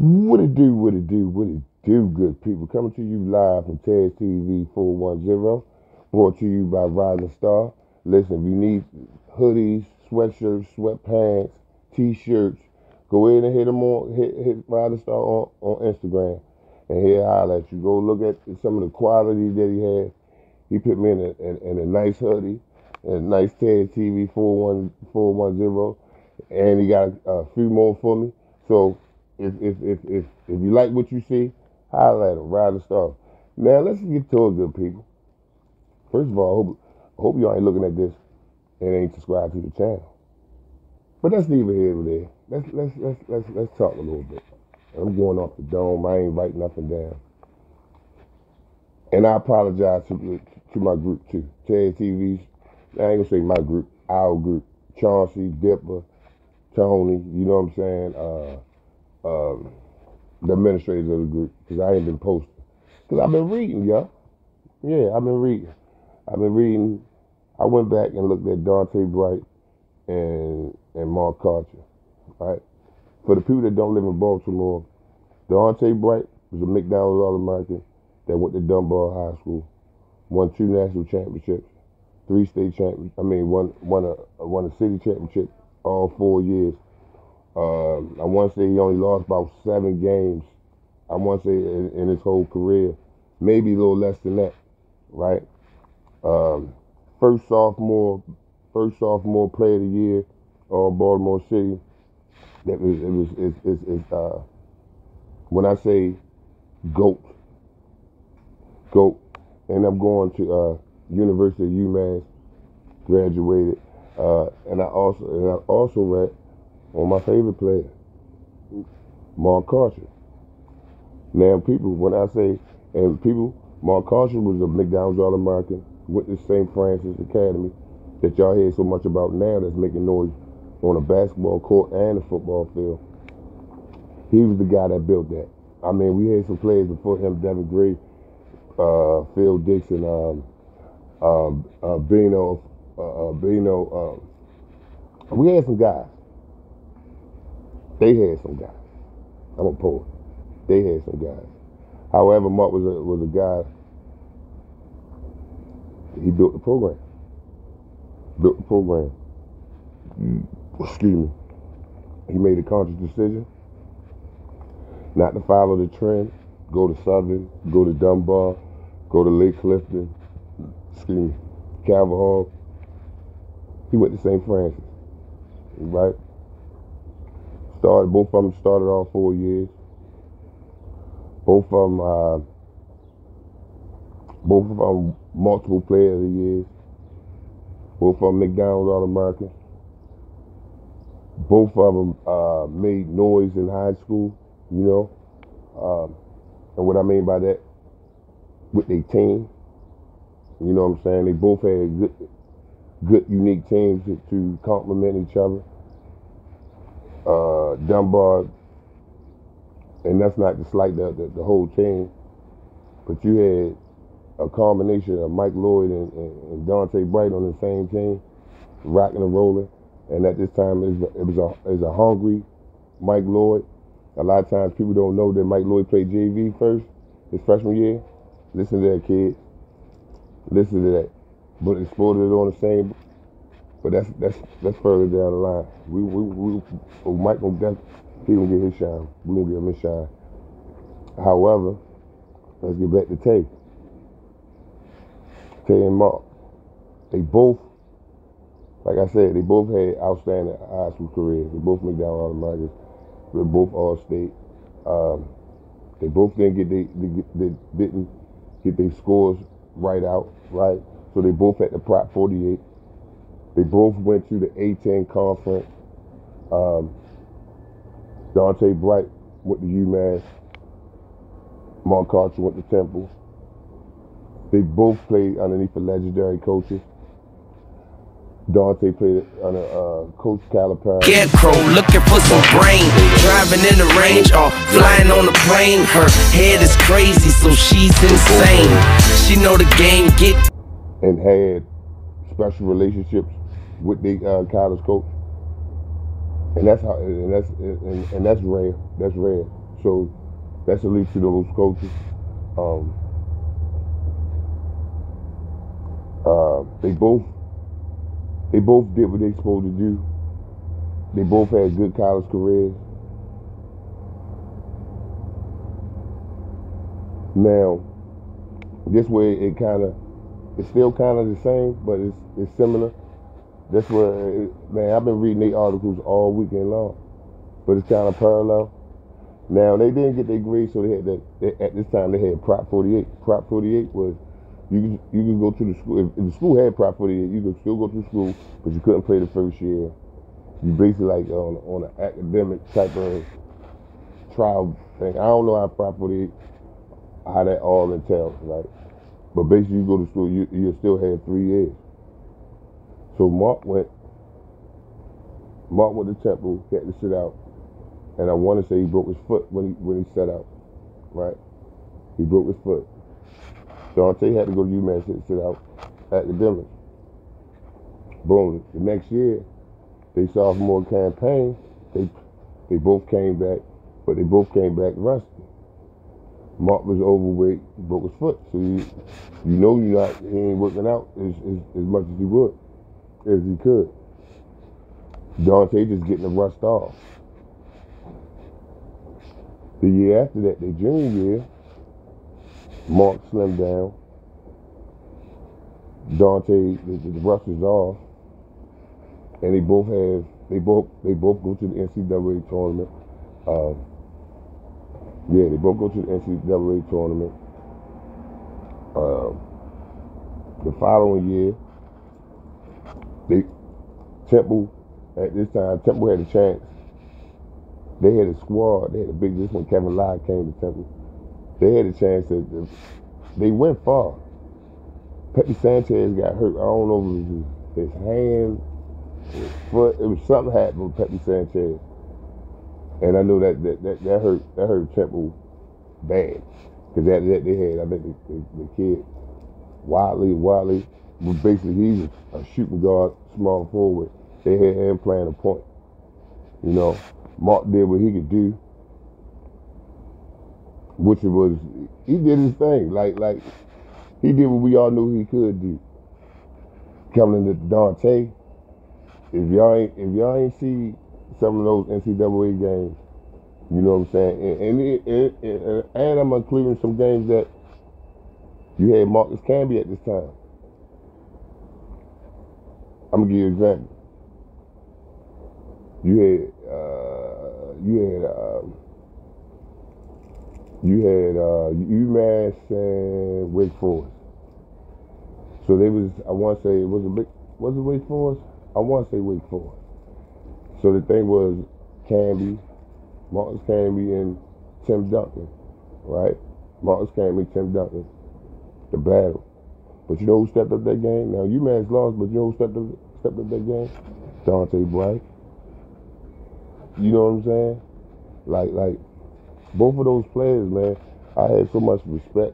What it do, good people. Coming to you live from TED TV 410, brought to you by Rising Star. Listen, if you need hoodies, sweatshirts, sweatpants, t-shirts, go ahead and hit Rising Star on Instagram, and he'll holler at you. Go look at some of the quality that he had. He put me in a nice hoodie, a nice TED TV 410, and he got a few more for me. So if you like what you see, holler at him, Rising Star. Now let's get to it, good people. First of all, I hope y'all ain't looking at this and ain't subscribed to the channel. But that's neither here nor there. Let's talk a little bit. I'm going off the dome. I ain't writing nothing down. And I apologize to my group too. TED TV's. I ain't gonna say my group, our group. Chauncey, Dipper, Tony. You know what I'm saying? The administrators of the group, because I ain't been posting. Because I've been reading, y'all. Yeah, I've been reading. I went back and looked at Donta Bright and Mark Karcher, right? For the people that don't live in Baltimore, Donta Bright was a McDonald's All-American that went to Dunbar High School, won 2 national championships, 3 state championships. I mean, won a city championship all 4 years. I want to say he only lost about 7 games. I want to say in his whole career, maybe a little less than that, right? First sophomore player of the year, Baltimore City. When I say GOAT, and I'm going to University of UMass, graduated, and I also read on my favorite player, Mark Karcher. Now, people, when I say, Mark Karcher was a McDonald's All-American, went to St. Francis Academy, that y'all hear so much about now that's making noise on a basketball court and a football field. He was the guy that built that. I mean, we had some players before him, Devin Gray, Phil Dixon, Bino. We had some guys. They had some guys. I'm a poet. They had some guys. However, Mark was a guy. He built the program. Excuse me. He made a conscious decision not to follow the trend. Go to Southern. Go to Dunbar. Go to Lake Clifton. Excuse me. Calvert Hall. He went to St. Francis. Right. Both of them started all 4 years. Both of them multiple player of the years. Both of them McDonald's All-American. Both of them made noise in high school, you know. And what I mean by that, with their team, you know what I'm saying? They both had good unique teams to complement each other. Dunbar, and that's not to slight the whole team, but you had a combination of Mike Lloyd and Donta Bright on the same team, rocking and rolling. And at this time, it was a hungry Mike Lloyd. A lot of times people don't know that Mike Lloyd played JV first, his freshman year. Listen to that, kid. Listen to that. But exploded it on the same. But that's further down the line. Mike he gonna get his shine. We gonna give him his shine. However, let's get back to Tay. Tay and Mark. They both, like I said, they both had outstanding high school careers. They both McDonald's All-Americans. They're both All-State. They both didn't get their scores right out, right? So they both had the Prop 48. They both went to the A10 conference. Donta Bright went to UMass. Mark Karcher went to Temple. They both played underneath the legendary coaches. Donta played under Coach Calipari. Scarecrow looking for some brain. Driving in the range or flying on the plane. Her head is crazy, so she's insane. She know the game, and had special relationships with the college coach, and that's rare. That's rare. So that's a leap to those coaches. Um, they both did what they supposed to do. They both had good college careers. Now, this way it's still kind of the same, but it's similar. That's where, man, I've been reading their articles all weekend long, but it's kind of parallel. Now, they didn't get their grades, so at this time they had Prop 48. Prop 48 was, you could go to the school, if the school had Prop 48, you could still go to school, but you couldn't play the first year. You basically like on an academic type of trial thing. I don't know how Prop 48, how that all entails, right? But basically you go to school, you still have 3 years. So Mark went to Temple, he had to sit out, and I want to say he broke his foot when he sat out, right? He broke his foot. Donta had to go to UMass to sit out academics. Boom. The next year, they sophomore campaign, they both came back, but they both came back rusty. Mark was overweight, he broke his foot, so he ain't working out as much as he would, as he could. Donta just getting the rust off. The year after that, their junior year, Mark slimmed down. Donta, the rust is off, and they both go to the NCAA tournament. They both go to the NCAA tournament. The following year, Temple had a chance. They had a squad. They had a big. This when Kevin Lott came to Temple. They had a chance they went far. Pepe Sanchez got hurt. I don't know if it was his hand, his foot. It was something happened with Pepe Sanchez, and I know that hurt Temple bad because that they had. I think the kid Wiley was basically he was a shooting guard, small forward. They had him playing a point. You know, Mark did what he could do, which was he did his thing. Like he did what we all knew he could do. Coming to Donta, if y'all ain't see some of those NCAA games, you know what I'm saying, and I'm including some games that you had Marcus Camby at this time. I'm gonna give you an example. You had UMass and Wake Forest. So they was, I want to say, was it Wake Forest? I want to say Wake Forest. So the thing was Marcus Camby and Tim Duncan, right? Marcus Camby, Tim Duncan, the battle. But you know who stepped up that game? Now UMass lost, but you know who stepped up that game? Donta Bright. You know what I'm saying? Like both of those players, man, I had so much respect,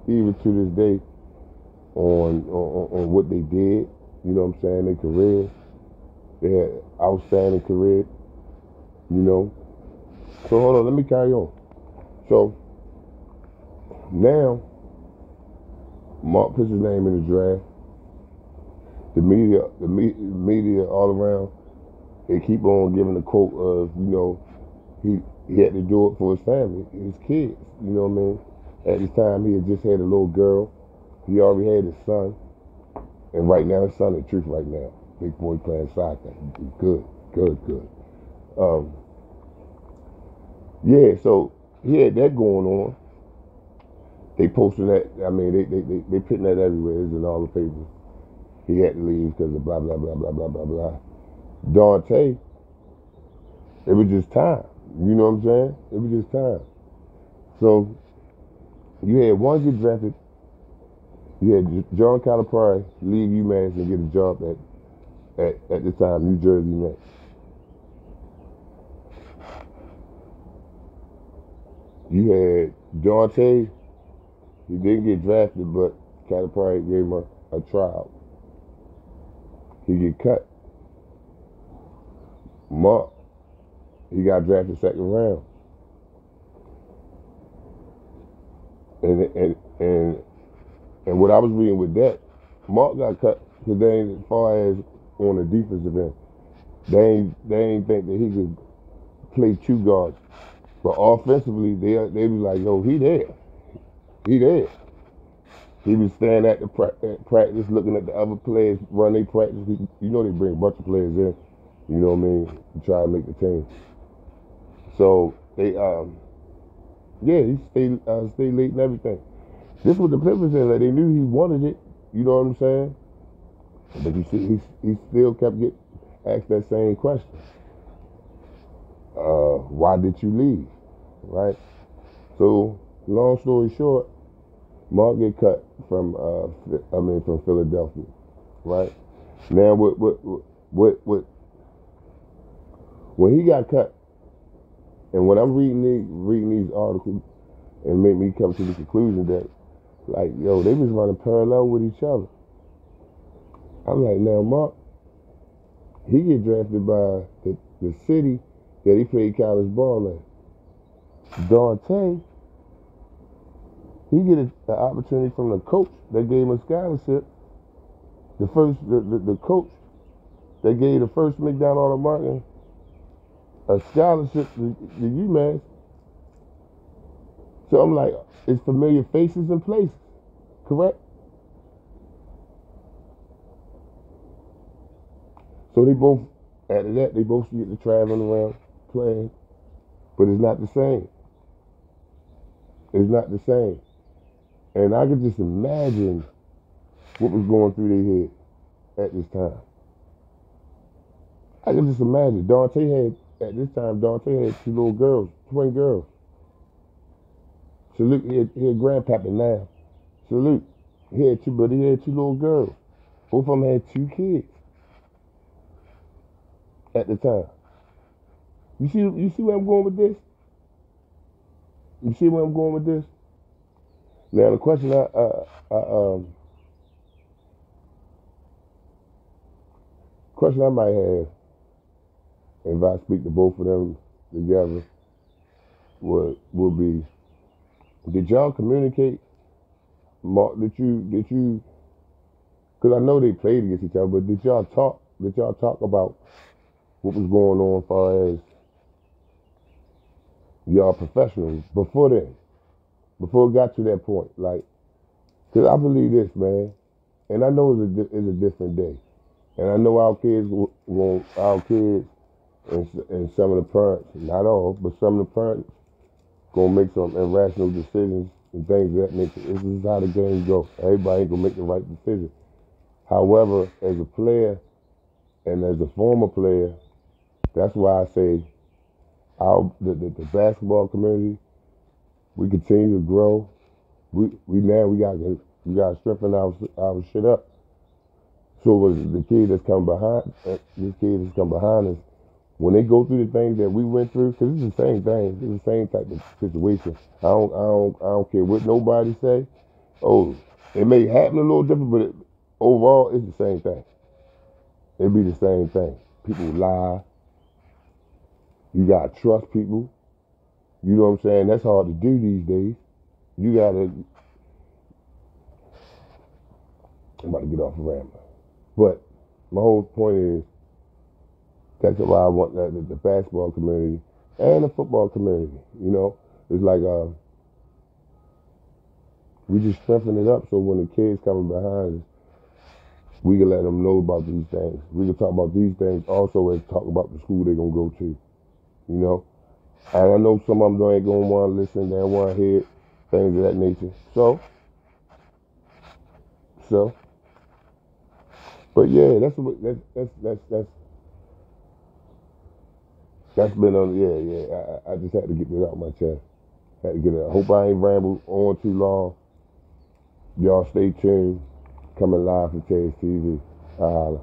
even to this day, on what they did. You know what I'm saying? Their careers, they had outstanding career. You know. So hold on, let me carry on. So now, Mark puts his name in the draft. The media all around, they keep on giving the quote of, you know, he had to do it for his family, his kids. You know what I mean? At this time, he had just had a little girl. He already had his son, and right now his son is truth right now. Big boy playing soccer. Good. So he had that going on. They posted that. I mean, they putting that everywhere. It's in all the papers. He had to leave because of blah, blah, blah, blah, blah, blah, blah. Donta, it was just time. You know what I'm saying? It was just time. So you had one get drafted. You had John Calipari leave UMass and get a job at the time, New Jersey Nets. You had Donta, he didn't get drafted, but Calipari gave him a trial. He get cut. Mark, He got drafted second round. And what I was reading with that, Mark got cut because they ain't, as far as on the defensive end, they ain't think that he could play two guards. But offensively, they was like, yo, he there. He there. He was standing at the practice, looking at the other players run their practice. You know they bring a bunch of players in, you know what I mean, to try to make the team. So they, he stayed late and everything. This was the Clippers said, like they knew he wanted it. You know what I'm saying? But you see, he still kept getting asked that same question. Why did you leave? Right? So long story short, Mark get cut from Philadelphia, right? Now when he got cut, and when I'm reading these articles, and make me come to the conclusion that, like, yo, they was running parallel with each other. I'm like, now Mark, he get drafted by the city that he played college ball in. Donta, he get an opportunity from the coach that gave him a scholarship. The coach that gave the first McDonald Martin a scholarship to UMass. So I'm like, it's familiar faces and places, correct? So they both, after that, they both get to traveling around playing, but it's not the same. It's not the same. And I could just imagine what was going through their head at this time. I could just imagine. At this time, Donta had two little girls, twin girls. Salute, he had grandpapa now. Salute. He had two little girls. Both of them had two kids at the time. You see where I'm going with this? You see where I'm going with this? Now the question I might have, if I speak to both of them together, would be, did y'all communicate? Mark, did you? Because I know they played against each other, but did y'all talk? Did y'all talk about what was going on as far as y'all professionals before then? Before it got to that point, like, because I believe this, man, and I know it's a different day, and I know our kids and some of the parents, not all, but some of the parents, gonna make some irrational decisions and things of that nature. This is how the game goes. Everybody ain't gonna make the right decision. However, as a player and as a former player, that's why I say the basketball community, we continue to grow. We gotta strengthen our shit up. So was the kid that's come behind us, when they go through the things that we went through, because it's the same thing, it's the same type of situation. I don't care what nobody say. Oh, it may happen a little different, but overall it's the same thing. It'd be the same thing. People lie. You gotta trust people. You know what I'm saying? That's hard to do these days. You gotta. I'm about to get off the rambling. But my whole point is, that's why I want the basketball community and the football community. You know, it's like we just strengthen it up so when the kids coming behind us, we can let them know about these things. We can talk about these things also as talk about the school they're gonna go to. You know, and I know some of them ain't gonna want to listen, they don't want to hear it, things of that nature. So, but yeah, that's been on. Yeah. I just had to get this out my chest. Had to get it. I hope I ain't rambled on too long. Y'all stay tuned. Coming live from Chase TV. Holla.